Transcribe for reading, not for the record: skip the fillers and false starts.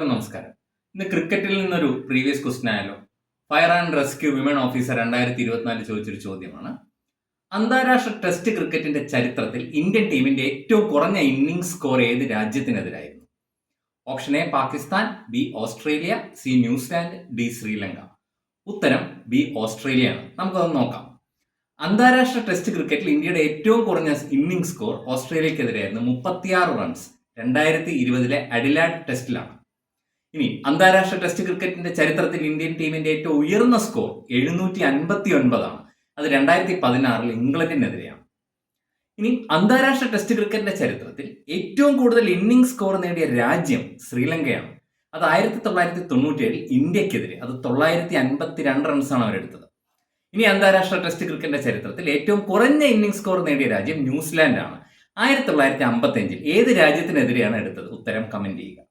നമസ്കാരം. ഇന്ന് ക്രിക്കറ്റിൽ നിന്നൊരു പ്രീവിയസ് ക്വസ്റ്റ്യൻ ആയാലോ? Fire and rescue women officer 2024 ചോദിച്ചൊരു ചോദ്യമാണ്. അന്താരാഷ്ട്ര ടെസ്റ്റ് ക്രിക്കറ്റിന്റെ ചരിത്രത്തിൽ ഇന്ത്യൻ ടീമിന്റെ ഏറ്റവും കുറഞ്ഞ ഇന്നിംഗ്സ് സ്കോർ ഏത് രാജ്യത്തിനെതിരായിരുന്നു? Option A Pakistan, B Australia, C New Zealand, D Sri Lanka. ഉത്തരം ബി ഓസ്ട്രേലിയ ആണ്. നമുക്കതൊന്ന് നോക്കാം. അന്താരാഷ്ട്ര ടെസ്റ്റ് ക്രിക്കറ്റിൽ ഇന്ത്യയുടെ ഏറ്റവും കുറഞ്ഞ ഇന്നിംഗ്സ് സ്കോർ ഓസ്ട്രേലിയക്കെതിരായിരുന്നു 36 റൺസ് 2020 അഡിലാഡ് ടെസ്റ്റിലാണ്. ഇനി അന്താരാഷ്ട്ര ടെസ്റ്റ് ക്രിക്കറ്റിന്റെ ചരിത്രത്തിൽ ഇന്ത്യൻ ടീമിന്റെ ഏറ്റവും ഉയർന്ന സ്കോർ 759 ആണ്. അത് 2016 ഇംഗ്ലണ്ടിനെതിരെയാണ്. ഇനി അന്താരാഷ്ട്ര ടെസ്റ്റ് ക്രിക്കറ്റിന്റെ ചരിത്രത്തിൽ ഏറ്റവും കൂടുതൽ ഇന്നിംഗ്സ് സ്കോർ നേടിയ രാജ്യം ശ്രീലങ്കയാണ്. അത് 1997 ഇന്ത്യക്കെതിരെ അത് 952 റൺസാണ് അവരെടുത്തത്. ഇനി അന്താരാഷ്ട്ര ടെസ്റ്റ് ക്രിക്കറ്റിന്റെ ചരിത്രത്തിൽ ഏറ്റവും കുറഞ്ഞ ഇന്നിംഗ്സ് സ്കോർ നേടിയ രാജ്യം ന്യൂസിലാൻഡ് ആണ്. 1955 ഏത് രാജ്യത്തിനെതിരെയാണ് എടുത്തത്? ഉത്തരം കമന്റ് ചെയ്യുക.